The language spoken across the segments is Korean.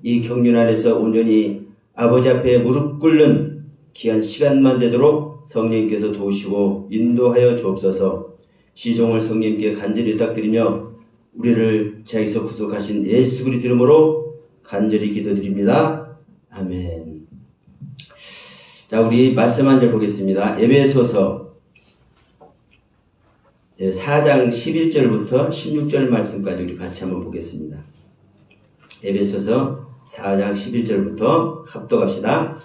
이 경륜 안에서 온전히 아버지 앞에 무릎 꿇는 귀한 시간만 되도록 성령님께서 도우시고 인도하여 주옵소서. 시종을 성령님께 간절히 부탁드리며 우리를 자기서 구속하신 예수 그리스도 이름으로 간절히 기도드립니다. 아멘. 자, 우리 말씀 한 절 보겠습니다. 에베소서 4장 11절부터 16절 말씀까지 우리 같이 한번 보겠습니다. 에베소서 4장 11절부터 합독합시다.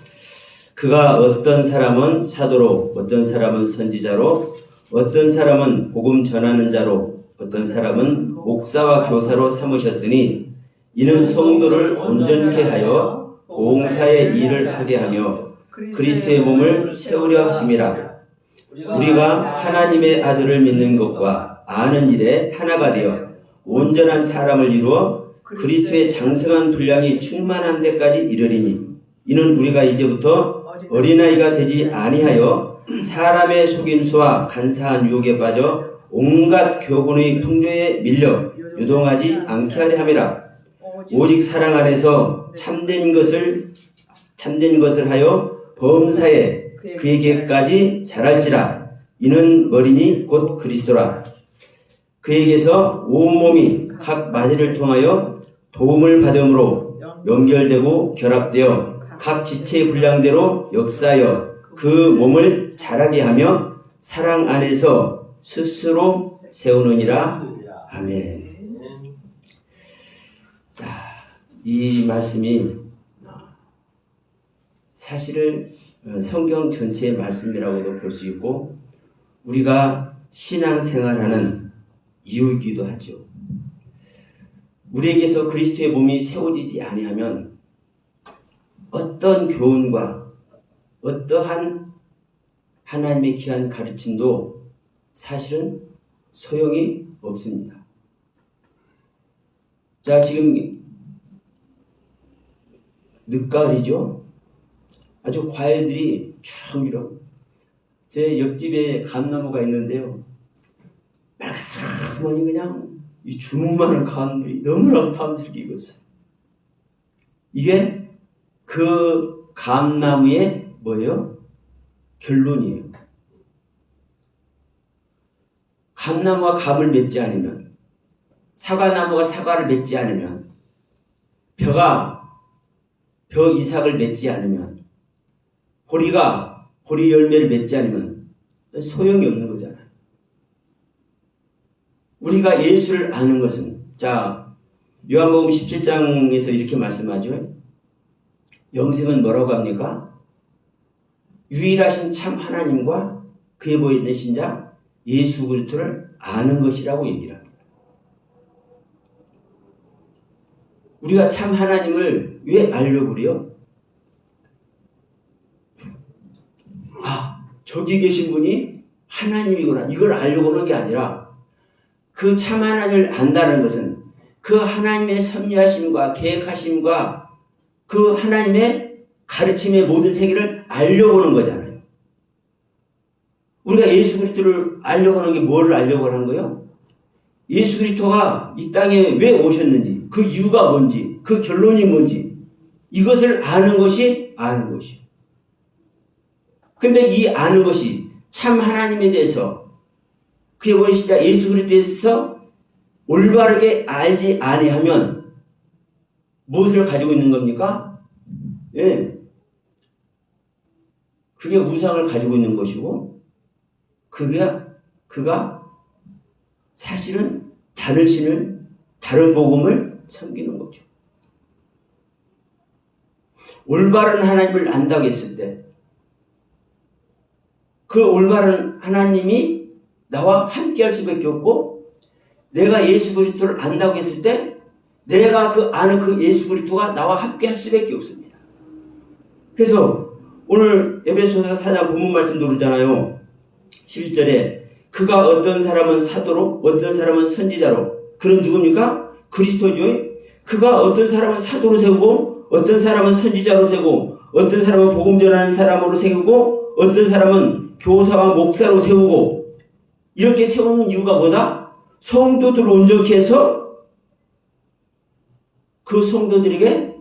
그가 어떤 사람은 사도로, 어떤 사람은 선지자로, 어떤 사람은 복음 전하는 자로, 어떤 사람은 목사와 교사로 삼으셨으니 이는 성도를 온전케 하여 봉사의 일을 하게 하며 그리스도의 몸을 세우려 하심이라. 우리가 하나님의 아들을 믿는 것과 아는 일에 하나가 되어 온전한 사람을 이루어 그리스도의 장성한 분량이 충만한 데까지 이르리니 이는 우리가 이제부터 어린아이가 되지 아니하여 사람의 속임수와 간사한 유혹에 빠져 온갖 교훈의 풍조에 밀려 유동하지 않게 하려 함이라. 오직 사랑 안에서 참된 것을 하여 범사에 그에게까지 자랄지라. 이는 머리니 곧 그리스도라. 그에게서 온몸이 각 마디를 통하여 도움을 받음으로 연결되고 결합되어 각 지체의 분량대로 역사하여 그 몸을 자라게 하며 사랑 안에서 스스로 세우느니라. 아멘. 자, 이 말씀이 사실은 성경 전체의 말씀이라고도 볼 수 있고 우리가 신앙생활하는 이유이기도 하죠. 우리에게서 그리스도의 몸이 세워지지 아니하면 어떤 교훈과 어떠한 하나님의 귀한 가르침도 사실은 소용이 없습니다. 자, 지금 늦가을이죠. 아주 과일들이 주렁주렁. 제 옆집에 감나무가 있는데요. 빨갛사하니 그냥 이 주먹만한 감들이 너무나도 탐스럽게 익었어요. 이게 그 감나무의 뭐예요? 결론이에요. 감나무가 감을 맺지 않으면, 사과나무가 사과를 맺지 않으면, 벼가 벼 이삭을 맺지 않으면, 보리가 보리 열매를 맺지 않으면 소용이 없는 거잖아요. 우리가 예수를 아는 것은, 자, 요한복음 17장에서 이렇게 말씀하죠. 영생은 뭐라고 합니까? 유일하신 참 하나님과 그의 보이신 자 예수 그리스도를 아는 것이라고 얘기를 합니다. 우리가 참 하나님을 왜 알려고 그래요? 아, 저기 계신 분이 하나님이구나. 이걸 알려고 하는 게 아니라 그 참 하나님을 안다는 것은 그 하나님의 섭리하심과 계획하심과 그 하나님의 가르침의 모든 세계를 알려고 하는 거잖아요. 우리가 예수 그리스도를 알려고 하는 게 뭐를 알려고 하는 거예요? 예수 그리스도가 이 땅에 왜 오셨는지, 그 이유가 뭔지, 그 결론이 뭔지, 이것을 아는 것이 아는 것이에요. 근데 이 아는 것이 참 하나님에 대해서, 그의 원시자 예수 그리스도에 대해서 올바르게 알지 아니하면 무엇을 가지고 있는 겁니까? 예. 그게 우상을 가지고 있는 것이고, 그가 사실은 다른 신을, 다른 복음을 섬기는 거죠. 올바른 하나님을 안다고 했을 때, 그 올바른 하나님이 나와 함께 할 수밖에 없고, 내가 예수 그리스도를 안다고 했을 때, 내가 아는 그 예수 그리스도가 나와 함께 할 수밖에 없습니다. 그래서 오늘 에베소서 4장 본문 말씀도 그러잖아요. 11절에 그가 어떤 사람은 사도로, 어떤 사람은 선지자로. 그럼 누굽니까? 그리스도죠. 그가 어떤 사람은 사도로 세우고, 어떤 사람은 선지자로 세우고, 어떤 사람은 복음 전하는 사람으로 세우고, 어떤 사람은 교사와 목사로 세우고, 이렇게 세우는 이유가 뭐다? 성도들을 온전케 해서 그 성도들에게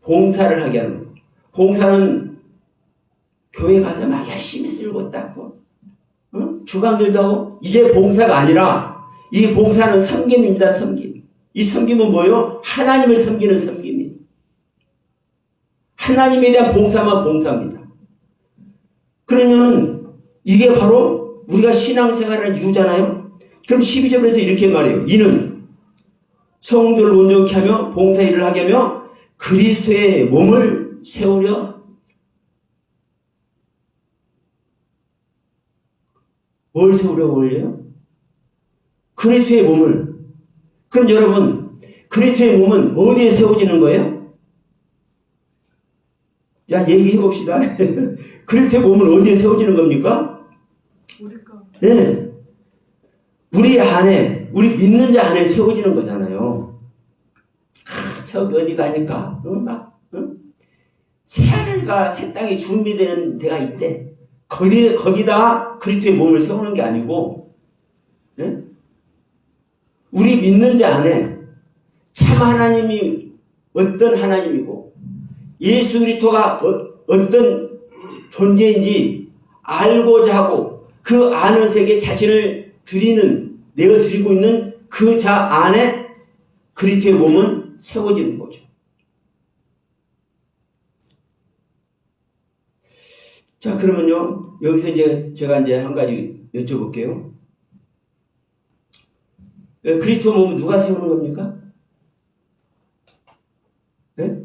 봉사를 하게 하는 거예요. 봉사는 교회 가서 막 열심히 쓸고 닦고 주방들도 하고, 이게 봉사가 아니라 이 봉사는 섬김입니다. 섬김. 이 섬김은 뭐예요? 하나님을 섬기는 섬김이에요. 하나님에 대한 봉사만 봉사입니다. 그러면 이게 바로 우리가 신앙생활을 이유잖아요. 그럼 12절에서 이렇게 말해요. 이는 성도를 온전케 하며 봉사 일을 하게 하며 그리스도의 몸을 세우려. 뭘 세우려고 올려요? 그리스도의 몸을. 그럼 여러분, 그리스도의 몸은 어디에 세워지는 거예요? 야, 얘기해 봅시다. 그리스도의 몸은 어디에 세워지는 겁니까? 네. 우리 안에, 우리 믿는 자 안에 세워지는 거잖아요. 저기 어디 가니까, 새하늘과 새 땅이 준비되는 데가 있대. 거기다 그리스도의 몸을 세우는 게 아니고, 네? 우리 믿는 자 안에 참 하나님이 어떤 하나님이고, 예수 그리스도가 어떤 존재인지 알고자 하고, 그 아는 세계에 자신을 내어드리고 있는 그 자 안에 그리스도의 몸은 세워지는 거죠. 자, 그러면요, 여기서 이제 제가 한 가지 여쭤볼게요. 그리스도 몸은 누가 세우는 겁니까? 네?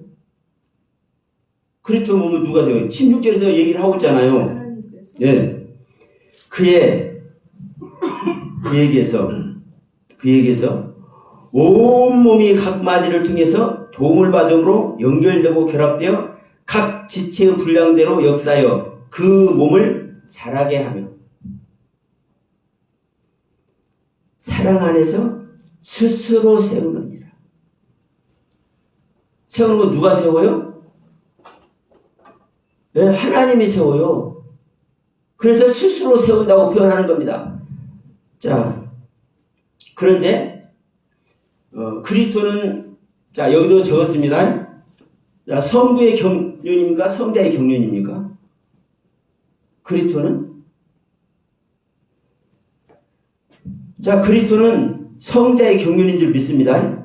그리스도 몸은 누가 세워요? 16절에서 얘기를 하고 있잖아요. 네. 그 얘기에서 온 몸이 각 마디를 통해서 도움을 받음으로 연결되고 결합되어 각 지체의 분량대로 역사하여 그 몸을 자라게 하며 사랑 안에서 스스로 세우느니라. 세우는 거 누가 세워요? 네, 하나님이 세워요. 그래서 스스로 세운다고 표현하는 겁니다. 자, 그런데 그리스도는, 자, 여기도 적었습니다. 자, 성부의 경륜입니까? 성자의 경륜입니까? 그리스도는? 자, 그리스도는 성자의 경륜인 줄 믿습니다.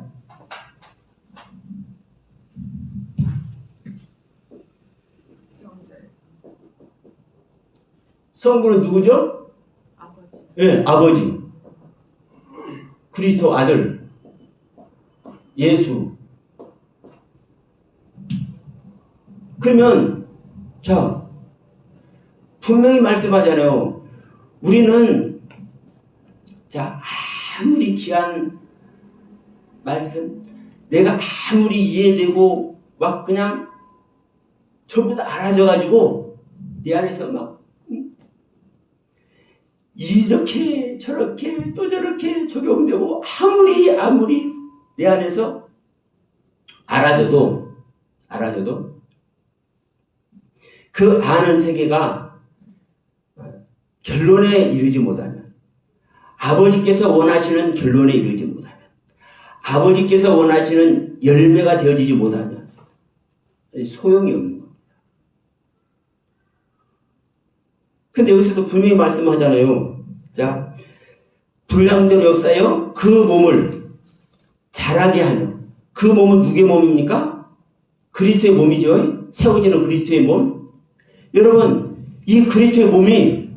성부는 누구죠? 아버지. 네, 아버지. 그리스도 아들. 예수. 그러면, 자, 분명히 말씀하잖아요. 우리는, 자, 아무리 귀한 말씀, 내가 아무리 이해되고, 막 그냥 전부 다 알아져가지고, 내 안에서 막, 이렇게 저렇게 또 저렇게 적용되고, 아무리 내 안에서 알아져도 그 아는 세계가 결론에 이르지 못하면, 아버지께서 원하시는 결론에 이르지 못하면, 아버지께서 원하시는 열매가 되어지지 못하면 소용이 없는 겁니다. 근데 여기서도 분명히 말씀하잖아요. 자, 분량대로 역사하여 그 몸을 자라게 하며, 그 몸은 누구의 몸입니까? 그리스도의 몸이죠. 세워지는 그리스도의 몸. 여러분, 이 그리스도의 몸이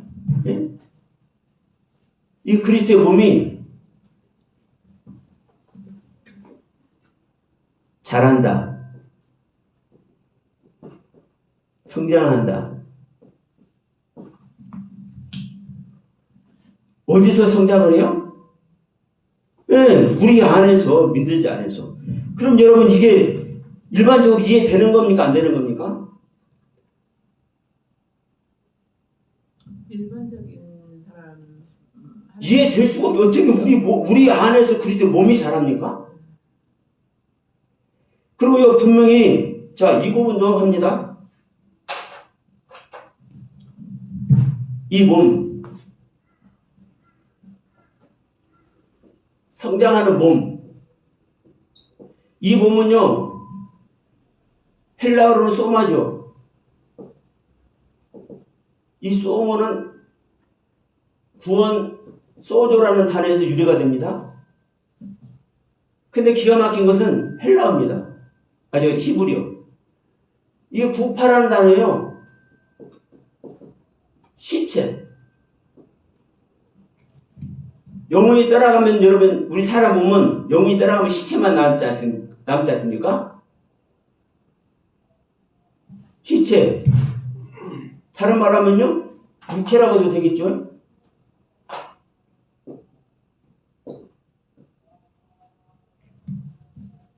자란다, 성장한다. 어디서 성장을 해요? 네, 우리 안에서, 믿는 자 안에서. 그럼 여러분, 이게 일반적으로 이해되는 겁니까? 안 되는 겁니까? 일반적인 사람 이해될 수가 없죠. 어떻게 우리 안에서 그리스도 몸이 자랍니까? 그리고요, 분명히, 자, 이 부분도 합니다. 이 몸, 성장하는 몸, 이 몸은요, 헬라어로는 소마죠. 이 소모는 구원, 소조라는 단어에서 유래가 됩니다. 근데 기가 막힌 것은 헬라어입니다. 히브리어. 이게 구파라는 단어예요. 시체. 영혼이 떠나가면 여러분, 우리 사람 몸은 영혼이 떠나가면 시체만 남지 않습니까? 시체. 다른 말 하면요, 육체라고 해도 되겠죠?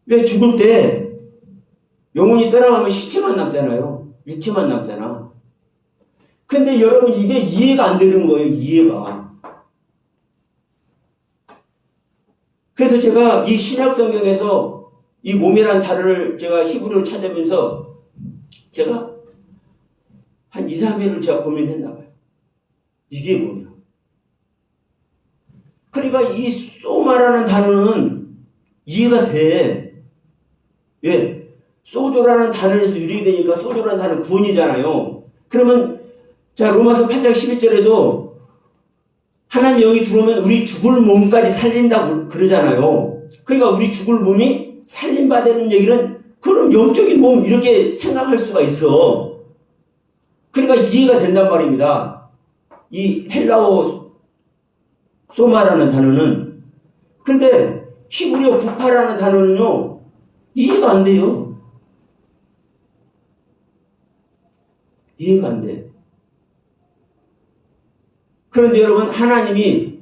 왜 죽을 때 영혼이 떠나가면 시체만 남잖아요. 육체만 남잖아. 근데 여러분, 이게 이해가 안 되는 거예요, 이해가. 그래서 제가 이 신약 성경에서 이 몸이라는 단어를 제가 히브리어로 찾으면서 제가 한 2, 3회를 제가 고민했나 봐요. 이게 뭐냐. 그러니까 이 소마라는 단어는 이해가 돼. 왜? 소조라는 단어에서 유래되니까 소조라는 단어는 구원이잖아요. 그러면 자, 로마서 8장 11절에도 하나님의 영이 들어오면 우리 죽을 몸까지 살린다고 그러잖아요. 그러니까 우리 죽을 몸이 살림받는 얘기는 그럼 영적인 몸 이렇게 생각할 수가 있어. 그러니까 이해가 된단 말입니다. 이 헬라어 소마라는 단어는. 근데 히브리어 구파라는 단어는요, 이해가 안 돼요. 이해가 안 돼. 그런데 여러분, 하나님의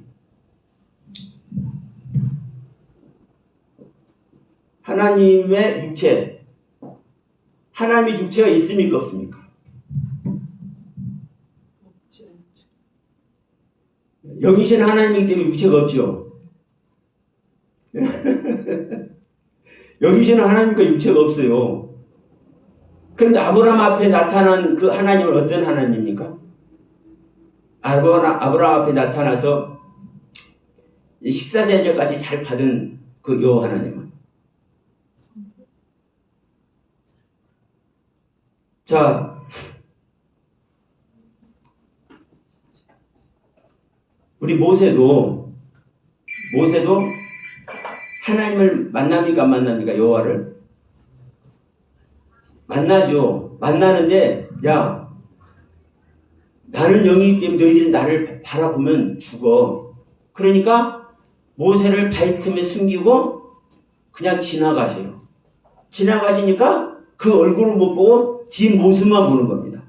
육체, 하나님의 육체가 있습니까, 없습니까? 영이신 하나님이기 때문에 육체가 없죠. 영이신 하나님이니까 육체가 없어요. 그런데 아브라함 앞에 나타난 그 하나님은 어떤 하나님입니까? 아브라함 앞에 나타나서 식사 대접까지 잘 받은 그 요 하나님은. 자, 우리 모세도 하나님을 만납니까 안 만납니까? 여호와를 만나죠. 만나는데 야, 나는 영이기 때문에 너희들이 나를 바라보면 죽어. 그러니까 모세를 바위 틈에 숨기고 그냥 지나가세요. 지나가시니까 그 얼굴을 못 보고 뒷모습만 보는 겁니다.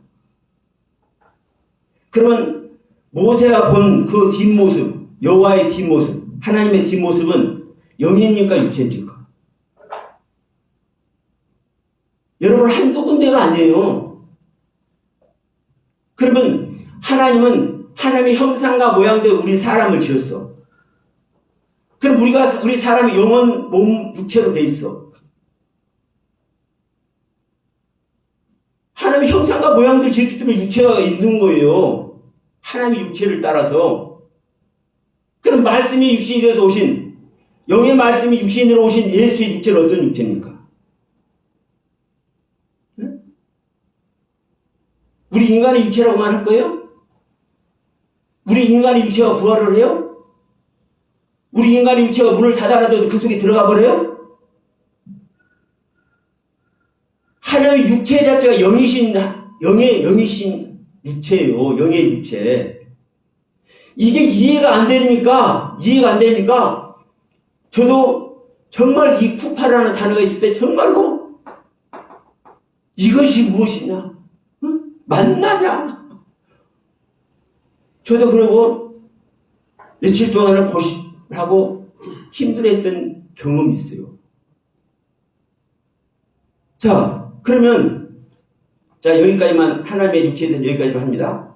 그러면 모세가 본 그 뒷모습, 여호와의 뒷모습, 하나님의 뒷모습은 영입니까 육체입니까? 여러분, 한두 군데가 아니에요. 그러면 하나님은 하나님의 형상과 모양대로 우리 사람을 지었어. 그럼 우리 사람이 영혼, 몸, 육체로 돼 있어. 하나님의 형상과 모양대로 지었기 때문에 육체가 있는 거예요. 하나님의 육체를 따라서. 그럼 말씀이 육신이 되어서 오신, 영의 말씀이 육신으로 오신 예수의 육체는 어떤 육체입니까? 우리 인간의 육체라고만 할 거예요? 우리 인간의 육체가 부활을 해요? 우리 인간의 육체가 문을 닫아놔도 그 속에 들어가 버려요? 하나님의 육체 자체가 영이신 육체예요. 영의 육체. 이게 이해가 안 되니까 저도 정말 이 쿠파라는 단어가 있을 때 정말로 이것이 무엇이냐? 만나냐? 저도 그러고 며칠 동안을 고심하고 힘들었던 경험이 있어요. 자, 그러면 여기까지만, 하나님의 육체에 대해서 여기까지만 합니다.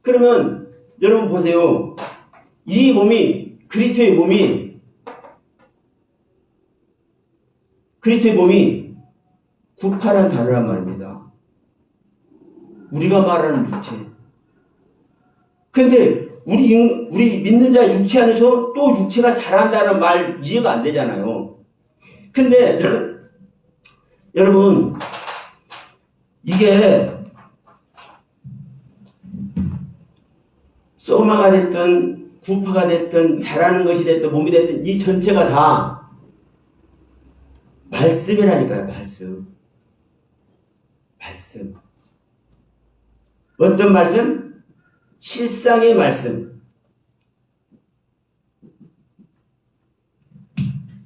그러면 여러분 보세요. 이 몸이, 그리스도의 몸이 구파란 단어란 말입니다. 우리가 말하는 육체. 근데 우리 믿는 자 육체 안에서 또 육체가 자란다는 말 이해가 안 되잖아요. 근데 여러분, 이게 소마가 됐든 구파가 됐든 잘하는 것이 됐든 몸이 됐든 이 전체가 다 말씀이라니까요. 말씀. 어떤 말씀? 실상의 말씀.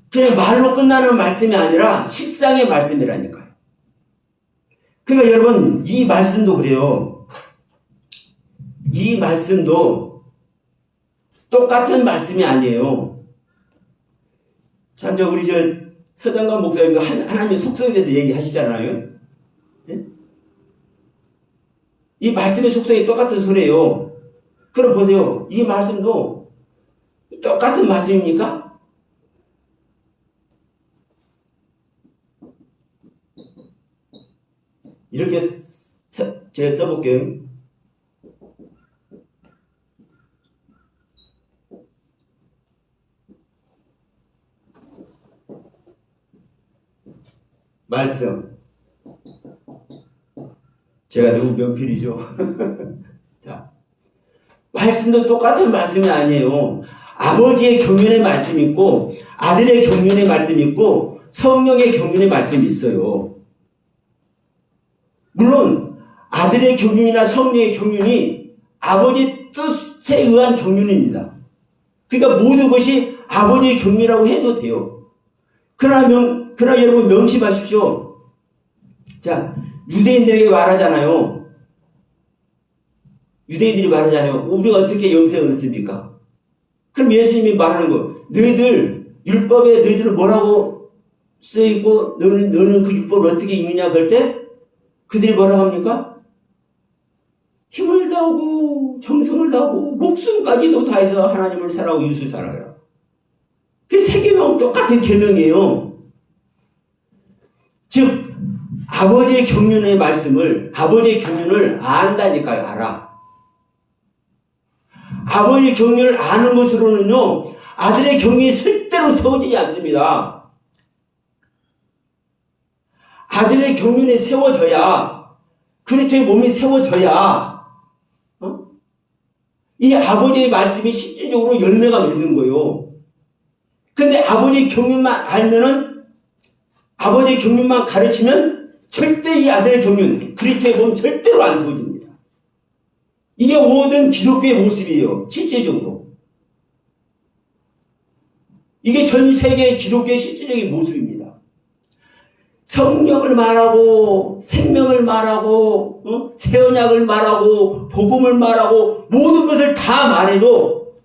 그냥 말로 끝나는 말씀이 아니라 실상의 말씀이라니까요. 그러니까 여러분 이 말씀도 그래요. 이 말씀도 똑같은 말씀이 아니에요. 참 우리 서장관 목사님도 하나님의 속성에 대해서 얘기하시잖아요. 네? 이 말씀의 속성이 똑같은 소리예요. 그럼 보세요. 이 말씀도 똑같은 말씀입니까? 이렇게 제가 써볼게요. 말씀. 제가 너무 명필이죠. 자, 말씀도 똑같은 말씀이 아니에요. 아버지의 경륜의 말씀이 있고 아들의 경륜의 말씀이 있고 성령의 경륜의 말씀이 있어요. 물론 아들의 경륜이나 성령의 경륜이 아버지의 뜻에 의한 경륜입니다. 그러니까 모든 것이 아버지의 경륜이라고 해도 돼요. 그러나 여러분 명심하십시오. 자, 유대인들에게 말하잖아요. 유대인들이 말하잖아요. 우리가 어떻게 영생을 얻습니까? 그럼 예수님이 말하는 거, 너희들 율법에 너희들은 뭐라고 써있고 너는 그 율법을 어떻게 읽느냐 그럴 때 그들이 뭐라고 합니까? 힘을 다하고 정성을 다하고 목숨까지도 다해서 하나님을 사랑하고 유수 사랑하라. 그 세 계명은 똑같은 계명이에요. 즉 아버지의 경륜의 말씀을 아버지의 경륜을 안다니까요. 알아. 아버지의 경륜을 아는 것으로는요 아들의 경륜이 절대로 세워지지 않습니다. 아들의 경륜이 세워져야 그리스도의 몸이 세워져야 이 아버지의 말씀이 실질적으로 열매가 맺는 거예요. 근데 아버지의 경륜만 알면은 아버지의 경륜만 가르치면 절대 이 아들의 경륜 그리스도의 몸 절대로 안 세워집니다. 이게 모든 기독교의 모습이에요. 실질적으로. 이게 전 세계의 기독교의 실질적인 모습입니다. 성령을 말하고 생명을 말하고 새 언약을 말하고 복음을 말하고 모든 것을 다 말해도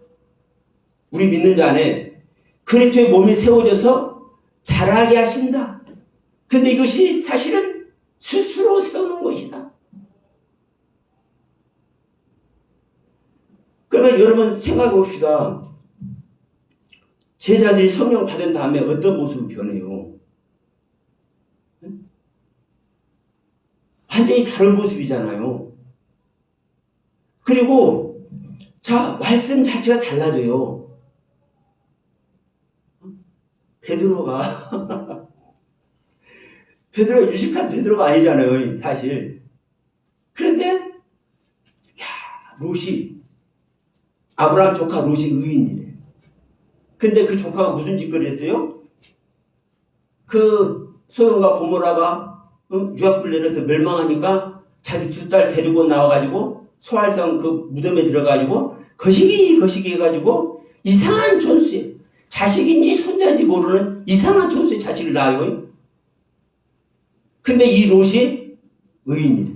우리 믿는 자 안에 그리스도의 몸이 세워져서 자라게 하신다. 근데 이것이 사실은 스스로 세우는 것이다. 그러면 여러분 생각해 봅시다. 제자들이 성령 받은 다음에 어떤 모습을 변해요? 완전히 다른 모습이잖아요. 그리고 자, 말씀 자체가 달라져요. 베드로가 유식한 베드로가 아니잖아요, 사실. 그런데 롯이 아브라함 조카 롯이 의인이래. 근데 그 조카가 무슨 짓거리 했어요? 그 소돔과 고모라가 유압불 내려서 멸망하니까 자기 두 딸 데리고 나와가지고 소활성 그 무덤에 들어가지고 거시기 해가지고 이상한 존수에 자식인지 손자인지 모르는 이상한 존수에 자식을 낳아요. 근데 이 롯이 의인이래.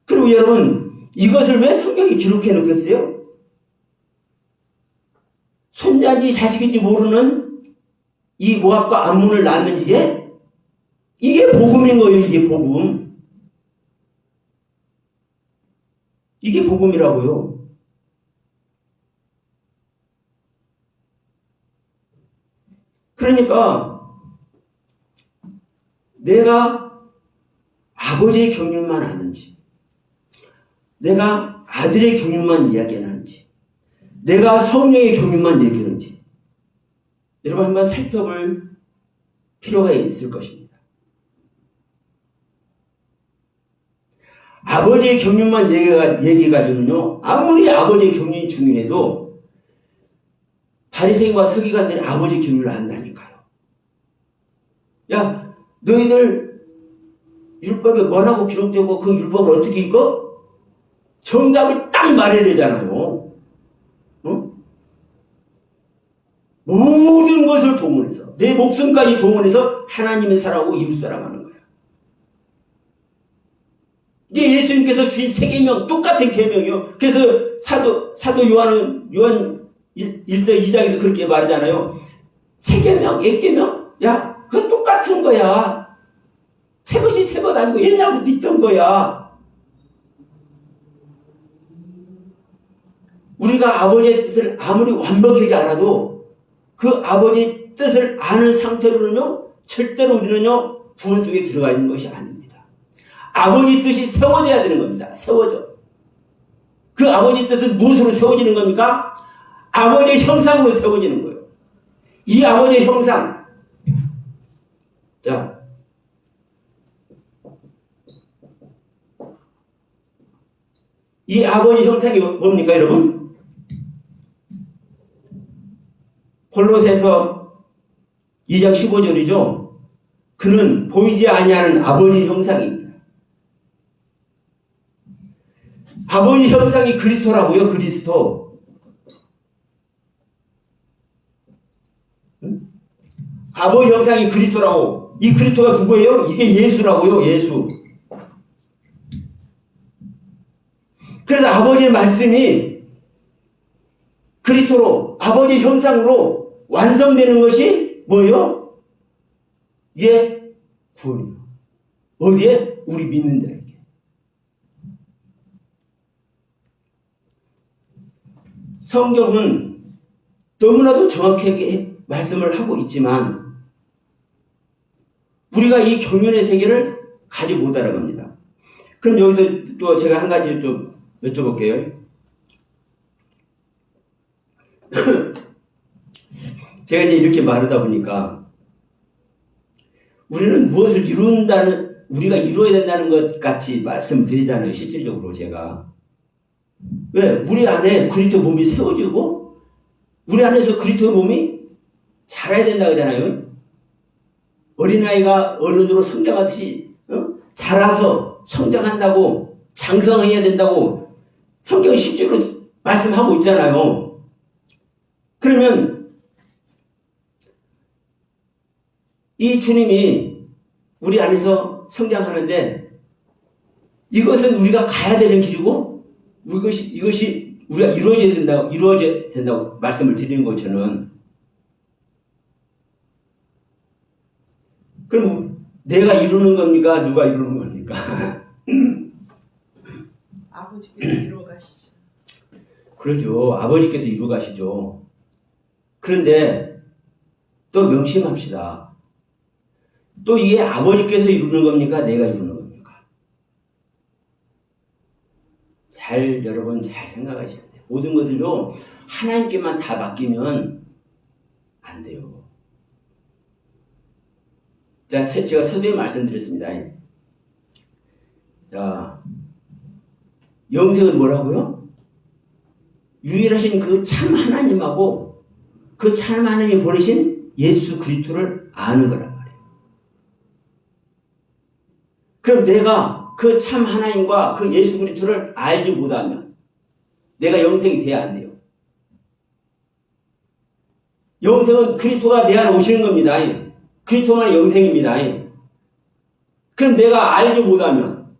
그리고 여러분 이것을 왜 성경이 기록해 놓겠어요? 손자인지 자식인지 모르는 이 모압과 암몬을 낳는 이게 복음인 거예요. 이게 복음. 이게 복음이라고요. 그러니까 내가 아버지의 경륜만 아는지 내가 아들의 경륜만 이야기하는지 내가 성령의 경륜만 얘기하는지 여러분 한번 살펴볼 필요가 있을 것입니다. 아버지의 경륜만 얘기해가지고는요, 아무리 아버지의 경륜이 중요해도 바리새인과 서기관들이 아버지의 경륜을 안다니까요. 야, 너희들 율법에 뭐라고 기록되고 그 율법을 어떻게 읽어? 정답을 딱 말해야 되잖아요. 어? 모든 것을 동원해서, 내 목숨까지 동원해서 하나님의 사랑하고 이웃 사랑하는 거야. 이게 예수님께서 주신 세 계명, 똑같은 계명이요. 그래서 사도 요한 1서 2장에서 그렇게 말하잖아요. 세 계명, 예 계명, 야, 그거 똑같은 거야. 새 것이 새 것 아니고 옛날부터 있던 거야. 우리가 아버지의 뜻을 아무리 완벽하게 알아도 그 아버지의 뜻을 아는 상태로는요, 절대로 우리는요, 구원 속에 들어가 있는 것이 아닙니다. 아버지 뜻이 세워져야 되는 겁니다. 세워져. 그 아버지 뜻은 무엇으로 세워지는 겁니까? 아버지의 형상으로 세워지는 거예요. 이 아버지의 형상. 자, 이 아버지 형상이 뭡니까, 여러분? 골로새서 2장 15절이죠. 그는 보이지 아니하는 아버지 형상입니다. 아버지 형상이 그리스도라고요, 그리스도. 아버지 형상이 그리스도라고. 이 그리스도가 누구예요? 이게 예수라고요, 예수. 그래서 아버지의 말씀이 그리스도로, 아버지 형상으로 완성되는 것이 뭐예요? 이게 구원이요. 어디에? 우리 믿는 자에게. 성경은 너무나도 정확하게 말씀을 하고 있지만 우리가 이 경륜의 세계를 가지 못하는 겁니다. 그럼 여기서 또 제가 한 가지 좀 여쭤볼게요. 제가 이제 이렇게 말하다 보니까 우리는 무엇을 우리가 이루어야 된다는 것 같이 말씀드리잖아요. 실질적으로 제가. 왜? 우리 안에 그리스도 몸이 세워지고 우리 안에서 그리스도 몸이 자라야 된다고 하잖아요. 어린아이가 어른으로 성장하듯이 자라서 성장한다고 장성해야 된다고 성경이 실제로 말씀하고 있잖아요. 그러면 이 주님이 우리 안에서 성장하는데 이것은 우리가 가야 되는 길이고 이것이 우리가 이루어져야 된다고 말씀을 드리는 거 저는. 그럼 내가 이루는 겁니까? 누가 이루는 겁니까? 아버지께서 이루어 가시죠. 그러죠. 아버지께서 이루어 가시죠. 그런데 또 명심합시다. 또 이게 아버지께서 이루는 겁니까? 내가 이루는 겁니까? 여러분 잘 생각하셔야 돼요. 모든 것을요, 하나님께만 다 맡기면 안 돼요. 자, 제가 서두에 말씀드렸습니다. 자, 영생은 뭐라고요? 유일하신 그 참 하나님하고 그 참 하나님이 보내신 예수 그리스도를 아는 거란 말이에요. 그럼 내가 그 참 하나님과 그 예수 그리스도를 알지 못하면 내가 영생이 돼야 안 돼요. 영생은 그리스도가 내 안에 오시는 겁니다. 그리스도만의 영생입니다. 그럼 내가 알지 못하면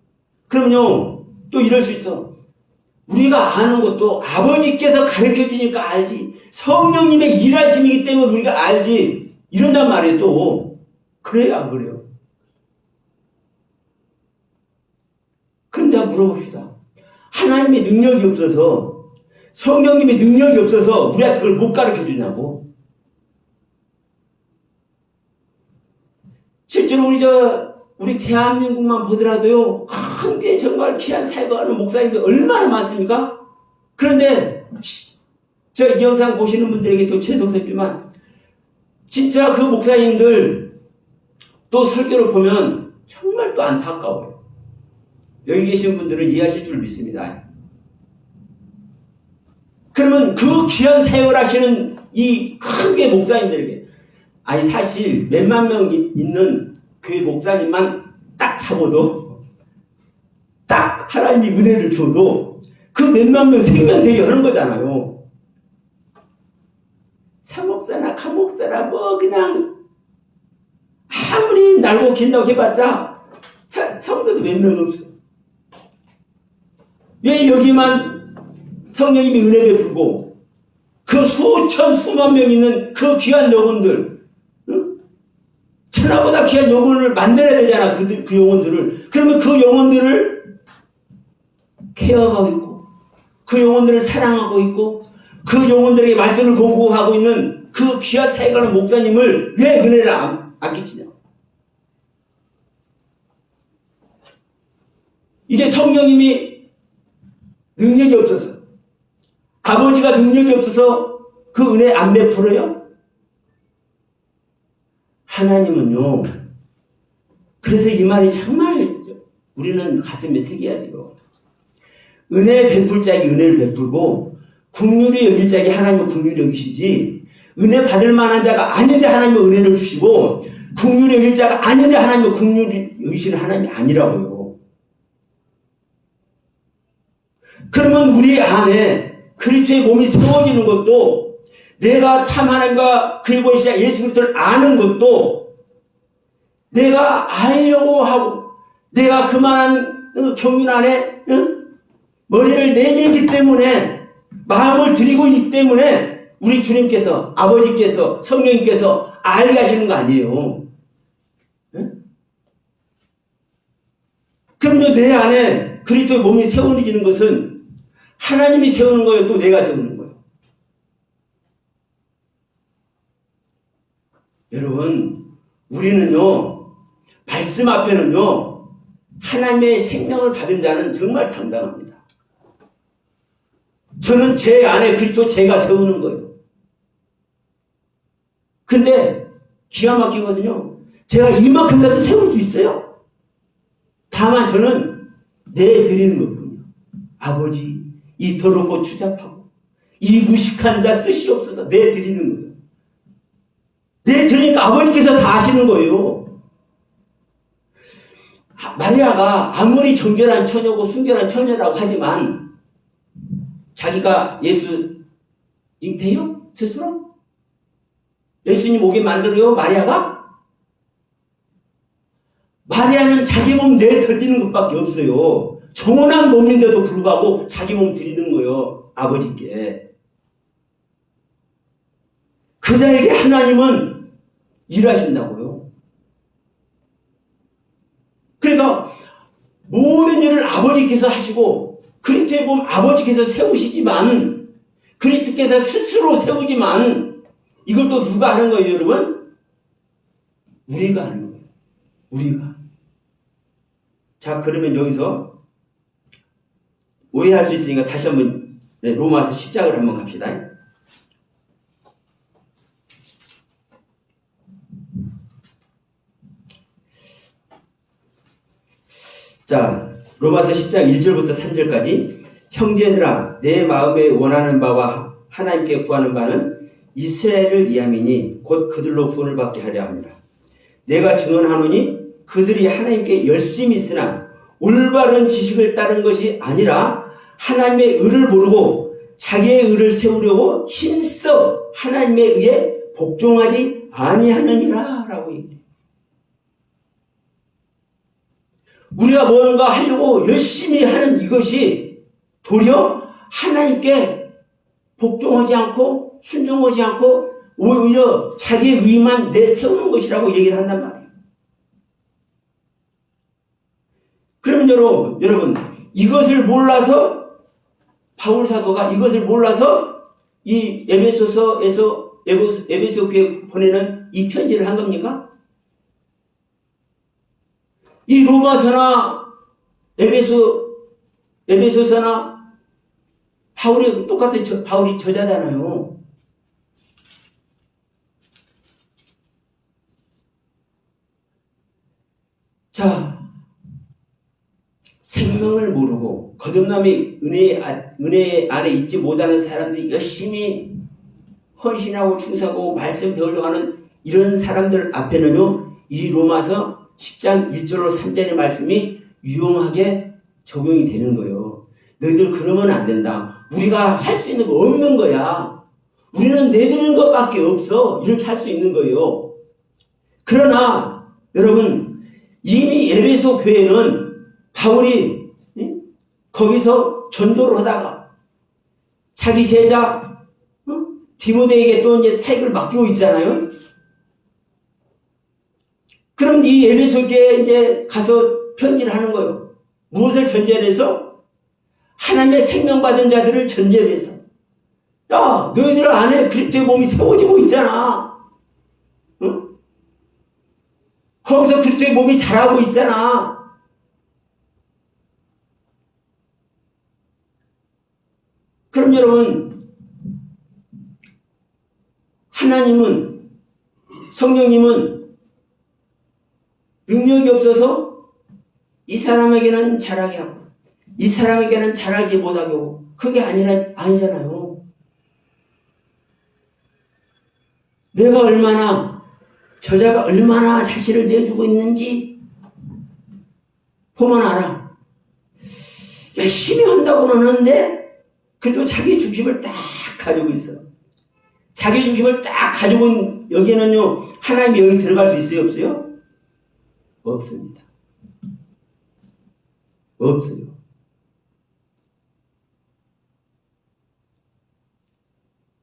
그럼요 또 이럴 수 있어. 우리가 아는 것도 아버지께서 가르쳐주니까 알지. 성령님의 일하심이기 때문에 우리가 알지. 이런단 말이에요 또. 그래요 안 그래요? 그럼 내가 물어봅시다. 하나님의 능력이 없어서 성령님의 능력이 없어서 우리한테 그걸 못 가르쳐주냐고. 실제로 우리 대한민국만 보더라도요, 큰 게 정말 귀한 사역하는 목사님들 얼마나 많습니까? 그런데, 이 영상 보시는 분들에게도 죄송스럽지만, 진짜 그 목사님들, 또 설교를 보면 정말 또 안타까워요. 여기 계신 분들은 이해하실 줄 믿습니다. 그러면 그 귀한 사역을 하시는 이 크게 목사님들에게, 아니 사실 몇만 명 있는 교회 목사님만 딱 잡아도, 딱 하나님이 은혜를 줘도 그 몇만 명 생명되게 하는 거잖아요. 사목사나 감목사나 뭐 그냥 아무리 날고 긴다고 해봤자 성도도 몇 명 없어. 왜 여기만 성령님이 은혜 베풀고 그 수천 수만 명 있는 그 귀한 영혼들, 응? 천하보다 귀한 영혼을 만들어야 되잖아. 그 영혼들을. 그러면 그 영혼들을 케어하고 있고 그 영혼들을 사랑하고 있고 그 영혼들에게 말씀을 공부하고 있는 그 귀한 사역하는 목사님을 왜 은혜를 안 끼치냐. 이게 성령님이 능력이 없어서, 아버지가 능력이 없어서 그 은혜 안 베풀어요? 하나님은요, 그래서 이 말이 정말 우리는 가슴에 새겨야 돼요. 은혜 베풀 자에게 은혜를 베풀고 긍휼히 여길 자에게 하나님은 긍휼히 여기시지, 은혜 받을 만한 자가 아닌데 하나님은 은혜를 주시고 긍휼히 여길 자가 아닌데 하나님은 긍휼히 여기시는 하나님이 아니라고요. 그러면 우리 안에 그리스도의 몸이 세워지는 것도, 내가 참 하나님과 그의 보이시자 예수 그리스도를 아는 것도, 내가 알려고 하고 내가 그만한 경륜 안에 머리를 내밀기 때문에, 마음을 드리고 있기 때문에 우리 주님께서, 아버지께서, 성령님께서 알게 하시는 거 아니에요. 그러면 내 안에 그리스도의 몸이 세워지는 것은 하나님이 세우는 거예요? 또 내가 세우는 거예요? 여러분, 우리는요, 말씀 앞에는요, 하나님의 생명을 받은 자는 정말 당당합니다. 저는 제 안에 그리스도 제가 세우는 거예요. 근데 기가 막힌 것은요, 제가 이만큼이라도 세울 수 있어요. 다만 저는 내드리는 것뿐이요. 아버지, 이 더럽고 추잡하고 이 무식한 자 쓰시옵소서, 내드리는 거예요. 내드리니까 아버지께서 다 하시는 거예요. 마리아가 아무리 정결한 처녀고 순결한 처녀라고 하지만 자기가 예수 잉태요? 스스로? 예수님 오게 만들어요? 마리아가? 마리아는 자기 몸 내드리는 것밖에 없어요. 정원한 몸인데도 불구하고 자기 몸 드리는 거예요. 아버지께. 그 자에게 하나님은 일하신다고요. 그러니까 모든 일을 아버지께서 하시고 그리스도의 몸 아버지께서 세우시지만, 그리스도께서 스스로 세우지만, 이걸 또 누가 하는 거예요, 여러분? 우리가 하는 거예요. 우리가. 자, 그러면 여기서 오해할 수 있으니까 다시 한번 로마서 10장을 한번 갑시다. 자, 로마서 10장 1절부터 3절까지. 형제들아, 내 마음에 원하는 바와 하나님께 구하는 바는 이스라엘을 위함이니 곧 그들로 구원을 받게 하려 합니다. 내가 증언하노니 그들이 하나님께 열심히 있으나 올바른 지식을 따른 것이 아니라 하나님의 의를 모르고 자기의 의를 세우려고 힘써 하나님에 의해 복종하지 아니하느니라 라고 얘기해요. 우리가 뭔가 하려고 열심히 하는 이것이 도리어 하나님께 복종하지 않고 순종하지 않고 오히려 자기의 의만 내세우는 것이라고 얘기를 한단 말이에요. 그러면 여러분 이것을 몰라서 바울 사도가 이것을 몰라서 이 에베소서에서 에베소 교회 보내는 이 편지를 한 겁니까? 이 로마서나 에베소서나 바울이 똑같은 바울이 저자잖아요. 자, 생명을 모르고 거듭남의 은혜 안에 있지 못하는 사람들이 열심히 헌신하고 충성하고 말씀 배우려고 하는 이런 사람들 앞에는요, 이 로마서 10장 1절로 3절의 말씀이 유용하게 적용이 되는 거예요. 너희들 그러면 안 된다. 우리가 할 수 있는 거 없는 거야. 우리는 내드리는 것밖에 없어. 이렇게 할 수 있는 거예요. 그러나 여러분, 이미 에베소 교회는 바울이 거기서 전도를 하다가 자기 제자 디모데에게 또 이제 사역을 맡기고 있잖아요. 그럼 이 에베소 교회에 이제 가서 편지를 하는 거예요. 무엇을 전제를 해서? 하나님의 생명 받은 자들을 전제를 해서. 야, 너희들 안에 그리스도의 몸이 세워지고 있잖아. 응? 거기서 그리스도의 몸이 자라고 있잖아. 그럼 여러분, 하나님은, 성령님은 능력이 없어서 이 사람에게는 잘하게 하고 이 사람에게는 잘하지 못하게 하고, 그게 아니잖아요. 내가 얼마나, 저자가 얼마나 자신을 내주고 있는지 보면 알아. 열심히 한다고는 하는데 그래도 자기 중심을 딱 가지고 있어. 자기 중심을 딱 가지고 여기에는요, 하나님이 여기 들어갈 수 있어요, 없어요? 없습니다. 없어요.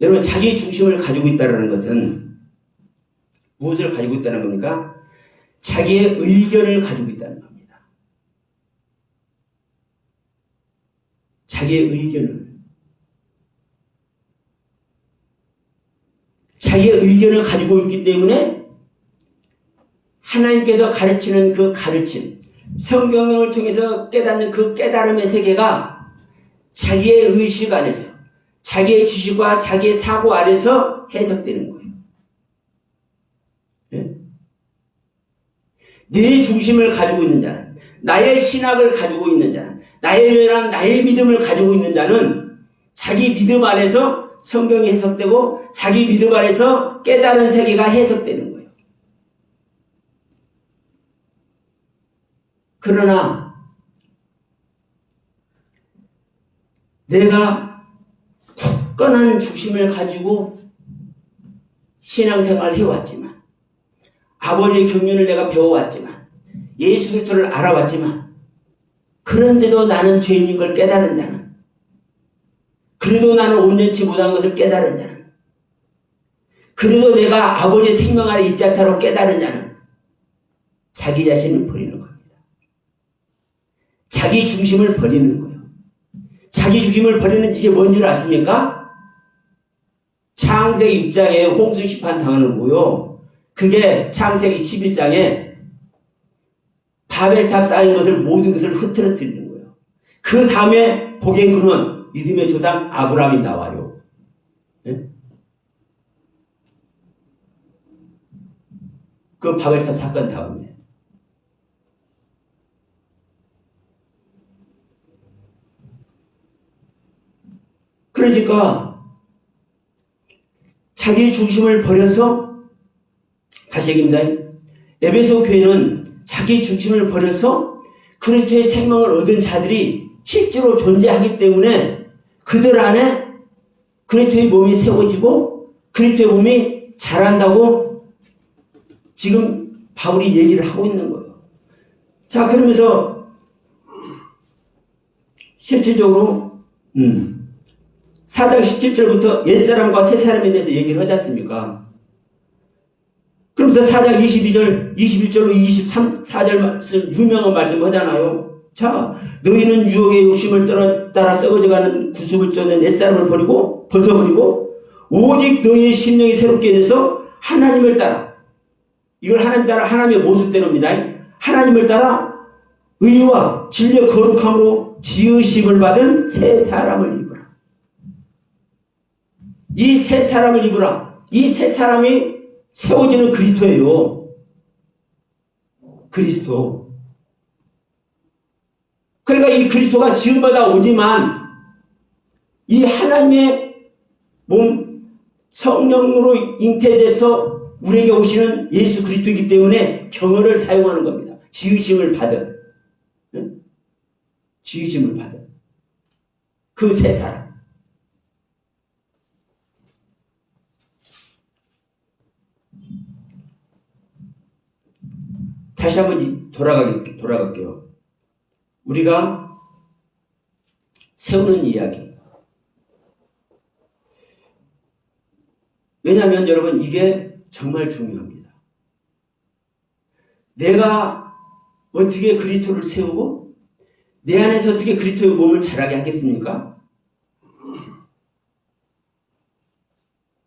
여러분, 자기 중심을 가지고 있다는 것은 무엇을 가지고 있다는 겁니까? 자기의 의견을 가지고 있다는 겁니다. 자기의 의견을. 자기의 의견을 가지고 있기 때문에 하나님께서 가르치는 그 가르침, 성경을 통해서 깨닫는 그 깨달음의 세계가 자기의 의식 안에서, 자기의 지식과 자기의 사고 아래서 해석되는 거예요. 네? 내 중심을 가지고 있는 자는, 나의 신학을 가지고 있는 자는, 나의 믿음을 가지고 있는 자는 자기 믿음 안에서 성경이 해석되고 자기 믿음 안에서 깨달은 세계가 해석되는 거예요. 그러나 내가 굳건한 중심을 가지고 신앙생활을 해왔지만, 아버지의 경륜을 내가 배워왔지만, 예수 그리스도를 알아왔지만, 그런데도 나는 죄인인 걸 깨달은 자는, 그래도 나는 온전치 못한 것을 깨달은 자는, 그래도 내가 아버지의 생명 아래 있지 않다고 깨달은 자는 자기 자신을 버리는 겁니다. 자기 중심을 버리는 거예요. 자기 중심을 버리는 이게 뭔 줄 아십니까? 창세기 6장에 홍수 심판 당하는 거요. 그게 창세기 11장에 바벨탑 쌓인 것을, 모든 것을 흐트러뜨리는 거예요. 그 다음에 복의 근원, 믿음의 조상 아브라함이 나와요. 네? 그 바벨탑 사건 다음에. 그러니까 자기 중심을 버려서, 다시 얘기합니다. 에베소 교회는 자기 중심을 버려서 그리스도의 생명을 얻은 자들이 실제로 존재하기 때문에 그들 안에 그리스도의 몸이 세워지고 그리스도의 몸이 자란다고 지금 바울이 얘기를 하고 있는 거예요. 자, 그러면서 실질적으로 4장 17절부터 옛사람과 새사람에 대해서 얘기를 하지 않습니까? 그러면서 4장 22절, 21절로 23, 4절 말씀, 유명한 말씀 하잖아요. 자, 너희는 유혹의 욕심을 따라 썩어져가는 구습을 쫓는 옛사람을 버리고, 벗어버리고, 오직 너희의 심령이 새롭게 돼서 하나님을 따라, 이걸 하나님 따라, 하나님의 모습대로입니다. 하나님을 따라 의와 진리의 거룩함으로 지으심을 받은 새 사람을 입으라. 이 새 사람을 입으라. 이 새 사람이 세워지는 그리스도예요. 그리스도. 그러니까 이 그리스도가 지음받아 오지만 이 하나님의 몸 성령으로 잉태돼서 우리에게 오시는 예수 그리스도이기 때문에 경어를 사용하는 겁니다. 지으심을 받은, 지으심을 받은 그 세 사람. 다시 한번 돌아갈게요. 우리가 세우는 이야기. 왜냐하면 여러분 이게 정말 중요합니다. 내가 어떻게 그리스도를 세우고 내 안에서 어떻게 그리스도의 몸을 자라게 하겠습니까?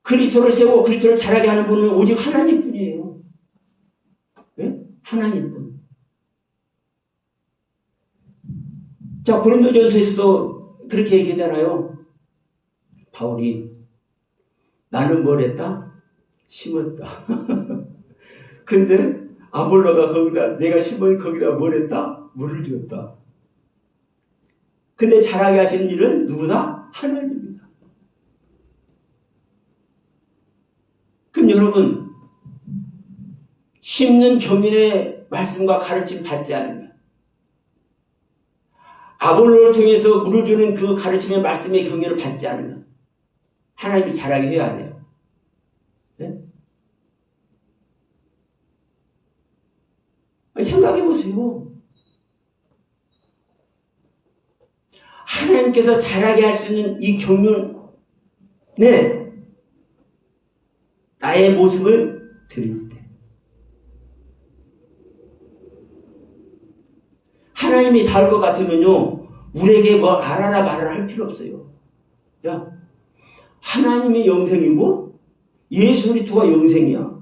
그리스도를 세우고 그리스도를 자라게 하는 분은 오직 하나님뿐이에요. 네? 하나님뿐. 자, 고린도전서에서도 그렇게 얘기하잖아요. 바울이 나는 뭘 했다? 심었다. 근데 아볼로가 거기다 내가 심은 거기다 뭘 했다? 물을 주었다. 근데 자라게 하시는 일은 누구다? 하나님입니다. 그럼 여러분 심는 교민의 말씀과 가르침 받지 않으면 아볼로를 통해서 물을 주는 그 가르침의 말씀의 경륜을 받지 않으면 하나님이 자라게 해야 돼요. 네? 생각해 보세요. 하나님께서 자라게 할 수 있는 이 경륜, 네, 나의 모습을 드릴 때 하나님이 닿을 것 같으면요 우리에게 뭐 알아라 말아라 할 필요 없어요. 야, 하나님이 영생이고 예수 그리스도가 영생이야.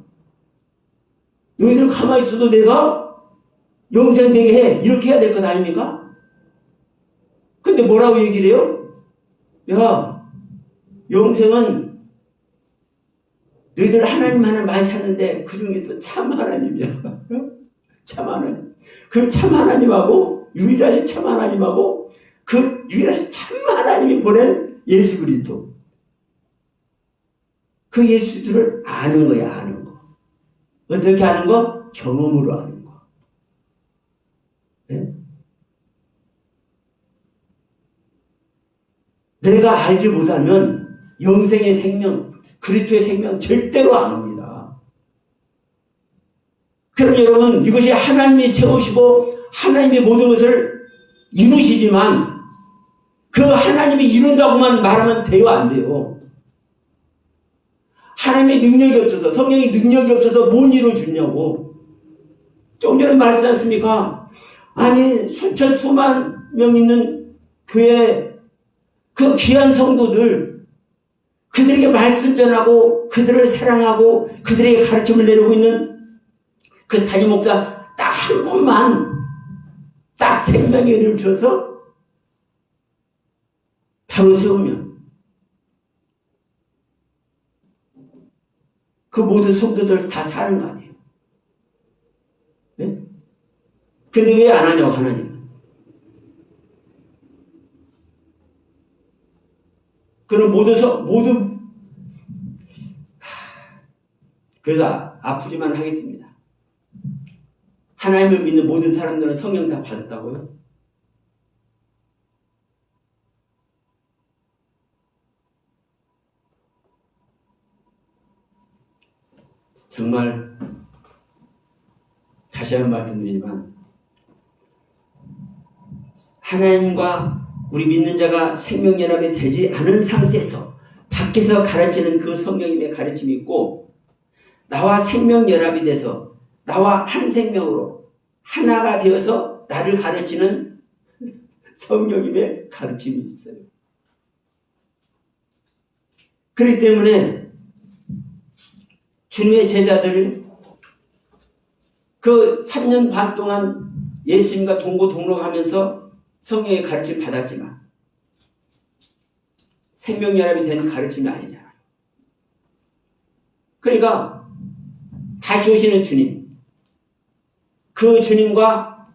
너희들 가만히 있어도 내가 영생되게 해. 이렇게 해야 될 것 아닙니까? 근데 뭐라고 얘기를 해요? 야, 영생은 너희들 하나님 하나 많이 찾는데 그 중에서 참 하나님이야. 참 하나님. 그 참 하나님하고 유일하신 참 하나님하고 그 유일하신 참 하나님이 보낸 예수 그리스도. 그 예수를 아는 거야, 아는 거. 어떻게 아는 거? 경험으로 아는 거. 네? 내가 알지 못하면 영생의 생명, 그리스도의 생명 절대로 안 옵니다. 그럼 여러분 이것이 하나님이 세우시고 하나님이 모든 것을 이루시지만 그 하나님이 이룬다고만 말하면 돼요, 안 돼요? 하나님의 능력이 없어서, 성령의 능력이 없어서 못 이루어주냐고. 조금 전에 말했지 않습니까? 아니 수천 수만 명 있는 교회 그 귀한 성도들, 그들에게 말씀 전하고 그들을 사랑하고 그들에게 가르침을 내리고 있는 그 담임 목사 딱 한 분만 딱 생명의 은혜를 줘서 바로 세우면 그 모든 성도들 다 사는 거 아니에요. 네? 근데 왜 안 하냐고, 하나님은. 그럼 모든 그래서 아프지만 하겠습니다. 하나님을 믿는 모든 사람들은 성령 다 받았다고요? 정말 다시 한번 말씀드리지만 하나님과 우리 믿는 자가 생명연합이 되지 않은 상태에서 밖에서 가르치는 그 성령님의 가르침이 있고 나와 생명연합이 돼서 나와 한 생명으로 하나가 되어서 나를 가르치는 성령님의 가르침이 있어요. 그렇기 때문에 주님의 제자들 그 3년 반 동안 예수님과 동고동락하면서 성령의 가르침 받았지만 생명연합이 된 가르침이 아니잖아요. 그러니까 다시 오시는 주님, 그 주님과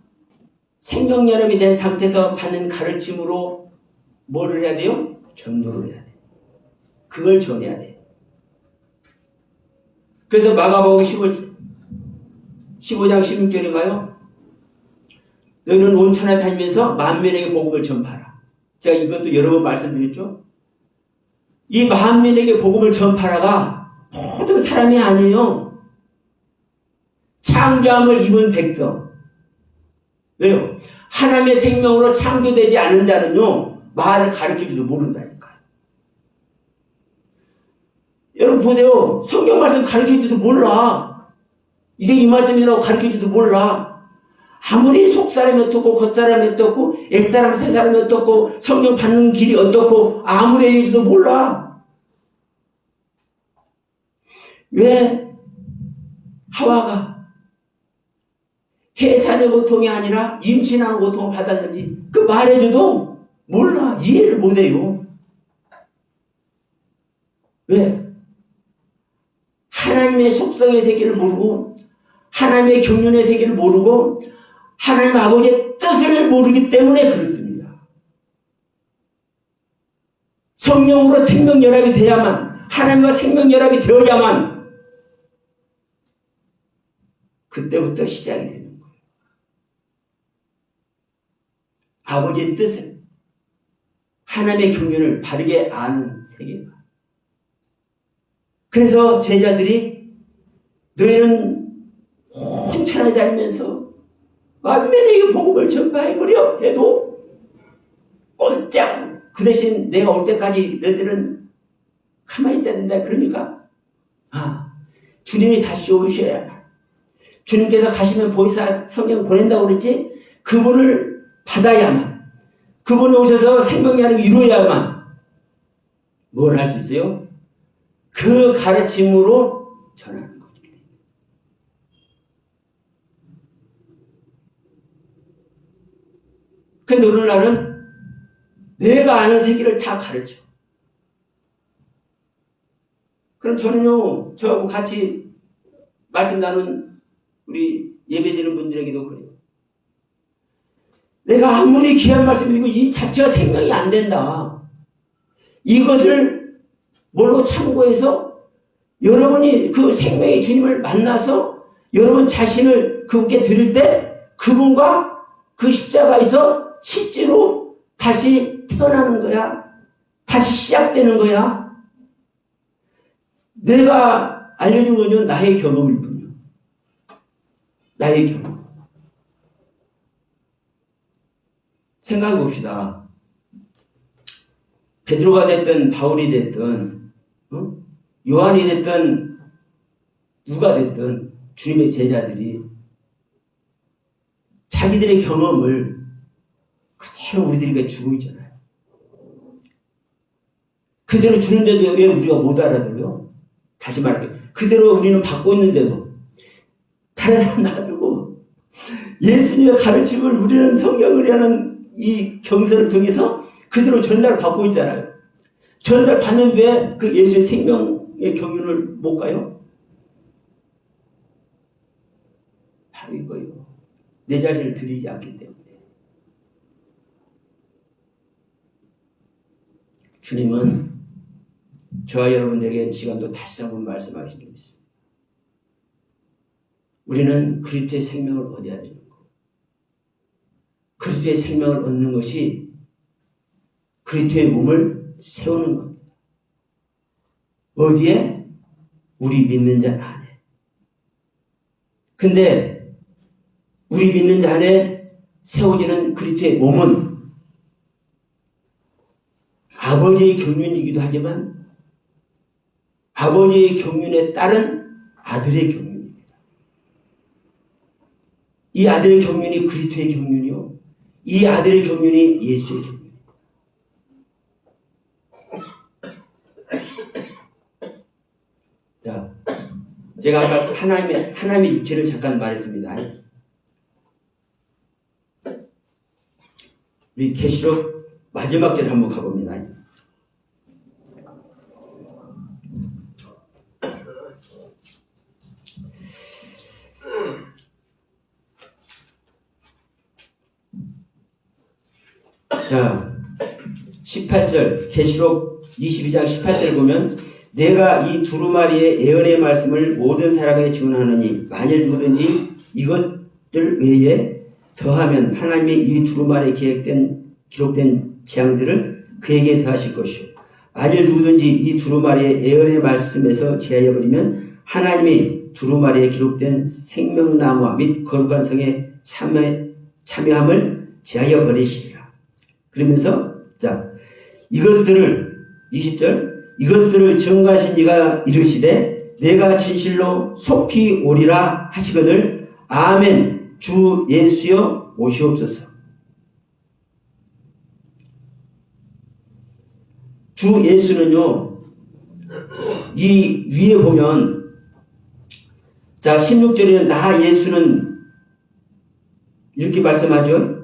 생명연합이 된 상태에서 받는 가르침으로 뭐를 해야 돼요? 전도를 해야 돼. 그걸 전해야 돼. 그래서 마가복음 15장 16절에 가요. 너희는 온 천하 다니면서 만민에게 복음을 전파하라. 제가 이것도 여러 번 말씀드렸죠. 이 만민에게 복음을 전파하라가 모든 사람이 아니에요. 창조함을 입은 백성. 왜요? 하나님의 생명으로 창조되지 않은 자는요, 말을 가르쳐줘도 모른다니까요. 여러분 보세요. 성경 말씀 가르쳐줘도 몰라. 이게 이 말씀이라고 가르쳐줘도 몰라. 아무리 속사람이 어떻고 겉사람이 어떻고 옛사람 새사람이 어떻고 성경 받는 길이 어떻고 아무리 얘기해줘도 몰라. 왜 하와가 해산의 고통이 아니라 임신하는 고통을 받았는지 그 말해줘도 몰라. 이해를 못해요. 왜? 하나님의 속성의 세계를 모르고 하나님의 경륜의 세계를 모르고 하나님 아버지의 뜻을 모르기 때문에 그렇습니다. 성령으로 생명연합이 돼야만, 하나님과 생명연합이 되어야만 그때부터 시작이 되는 거예요. 아버지의 뜻을, 하나님의 경륜을 바르게 아는 세계가. 그래서 제자들이 너희는 온 천하에 다니면서 만민에게 복음을 전파해버려 해도 꼼짝. 그 대신 내가 올 때까지 너희들은 가만히 있어야 된다. 그러니까 주님이 다시 오셔야, 주님께서 가시면 보혜사 성령 보낸다고 그랬지. 그분을 받아야만, 그분이 오셔서 생명연합을 이루어야만 뭘 할 수 있어요? 그 가르침으로 전하는 거죠. 근데 오늘날은 내가 아는 세계를 다 가르쳐. 그럼 저는요, 저하고 같이 말씀 나눈 우리 예배드리는 분들에게도 그래요. 내가 아무리 귀한 말씀이고 이 자체가 생명이 안 된다. 이것을 뭘로 참고해서 여러분이 그 생명의 주님을 만나서 여러분 자신을 그분께 드릴 때 그분과 그 십자가에서 실제로 다시 태어나는 거야. 다시 시작되는 거야. 내가 알려준 거죠. 나의 경험일 뿐이요. 나의 경험. 생각해 봅시다. 베드로가 됐든 바울이 됐든 요한이 됐든 누가 됐든 주님의 제자들이 자기들의 경험을 그대로 우리들에게 주고 있잖아요. 그대로 주는데도 왜 우리가 못 알아들어요? 다시 말할게요. 그대로 우리는 받고 있는데도 다른 사람 놔두고 예수님의 가르침을 우리는 성경을 하는 이 경서를 통해서 그대로 전달을 받고 있잖아요. 전달 받는데 그 예수의 생명의 경륜을 못 가요? 바로 이거예요. 내 자신을 드리지 않기 때문에. 주님은 저와 여러분들에게 시간도 다시 한번 말씀하신 적이 있습니다. 우리는 그리스도의 생명을 얻어야 되는 거. 그리스도의 생명을 얻는 것이 그리스도의 몸을 세우는 겁니다. 어디에? 우리 믿는 자 안에. 근데 우리 믿는 자 안에 세워지는 그리스도의 몸은 아버지의 경륜이기도 하지만 아버지의 경륜에 따른 아들의 경륜입니다. 이 아들의 경륜이 그리스도의 경륜이요. 이 아들의 경륜이 예수의 경륜입니다. 자, 제가 아까 하나님의 육체를 잠깐 말했습니다. 우리 계시록 마지막 절 한번 가봅니다. 자, 18절, 계시록 22장 18절 보면 내가 이 두루마리의 예언의 말씀을 모든 사람에게 증언하느니 만일 누구든지 이것들 외에 더하면 하나님의 이 두루마리에 기록된 재앙들을 그에게 더하실 것이요. 만일 누구든지 이 두루마리의 예언의 말씀에서 제하여버리면 하나님이 두루마리에 기록된 생명나무와 및 거룩한 성에 참여함을 제하여버리시리라. 그러면서 자, 이것들을 20절 이것들을 증거하신 이가 이르시되 내가 진실로 속히 오리라 하시거늘 아멘 주 예수여 오시옵소서. 주 예수는요, 이 위에 보면, 자, 16절에는 나 예수는, 이렇게 말씀하죠.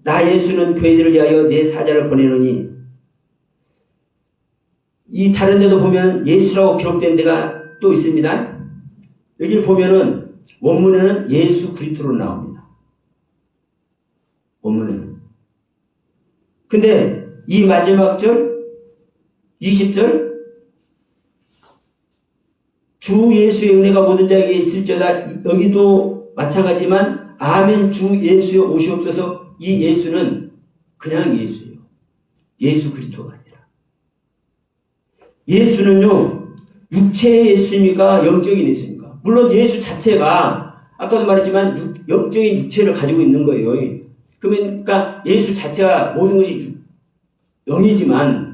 나 예수는 교회들을 위하여 내 사자를 보내노니, 이 다른 데도 보면 예수라고 기록된 데가 또 있습니다. 여기를 보면은, 원문에는 예수 그리스도로 나옵니다. 원문에는. 근데 이 마지막 절, 20절 주 예수의 은혜가 모든 자에게 있을지어다. 여기도 마찬가지지만 아멘 주 예수여 오시옵소서. 이 예수는 그냥 예수예요. 예수 그리스도가 아니라. 예수는요 육체의 예수입니까? 영적인 예수입니까? 물론 예수 자체가 아까도 말했지만 영적인 육체를 가지고 있는 거예요. 그러니까 예수 자체가 모든 것이 영이지만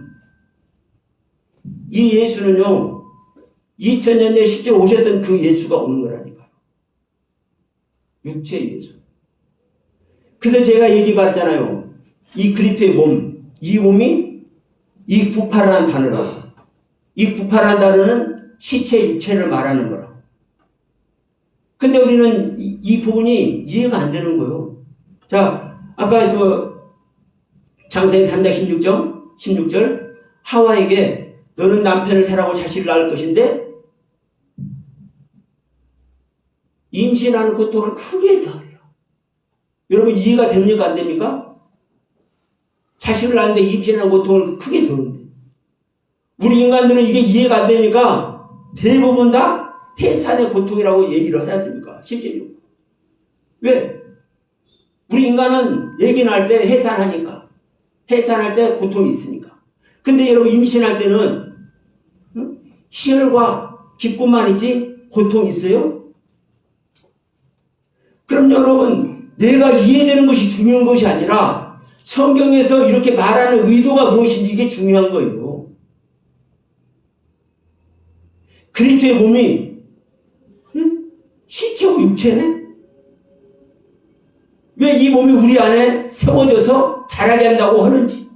이 예수는요, 2000년 전에 실제 오셨던 그 예수가 오는 거라니까요. 육체 예수. 그래서 제가 얘기했잖아요. 이 그리스도의 몸, 이 몸이 이 구파라는 단어라고. 이 구파라는 단어는 시체 육체를 말하는 거라고. 근데 우리는 이 부분이 이해가 안 되는 거예요. 자, 아까 창세기 3장 16절, 하와에게 너는 남편을 사랑하고 자식을 낳을 것인데 임신하는 고통을 크게 당하리라. 여러분 이해가 됩니까? 안 됩니까? 자식을 낳는데 임신하는 고통을 크게 당하는데 우리 인간들은 이게 이해가 안 되니까 대부분 다 해산의 고통이라고 얘기를 하지 않습니까? 실제로. 왜? 우리 인간은 얘기는 할 때 해산하니까. 해산할 때 고통이 있으니까. 근데 여러분 임신할 때는 희열과 기쁨만 있지 고통이 있어요? 그럼 여러분 내가 이해되는 것이 중요한 것이 아니라 성경에서 이렇게 말하는 의도가 무엇인지 이게 중요한 거예요. 그리스도의 몸이 시체고 육체네? 왜 이 몸이 우리 안에 세워져서 자라게 한다고 하는지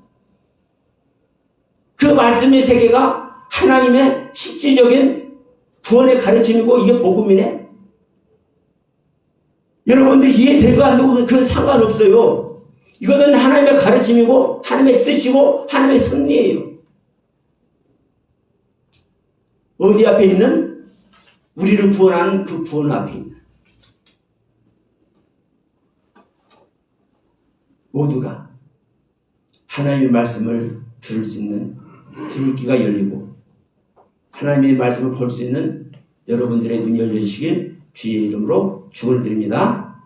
그 말씀의 세계가 하나님의 실질적인 구원의 가르침이고 이게 복음이네? 여러분들 이해되고 안 되고 그건 상관없어요. 이것은 하나님의 가르침이고 하나님의 뜻이고 하나님의 섭리예요. 어디 앞에 있는? 우리를 구원하는 그 구원 앞에 있는 모두가 하나님의 말씀을 들을 수 있는 들을 귀가 열리고 하나님의 말씀을 볼 수 있는 여러분들의 눈이 열려지시길 주의 이름으로 축원을 드립니다.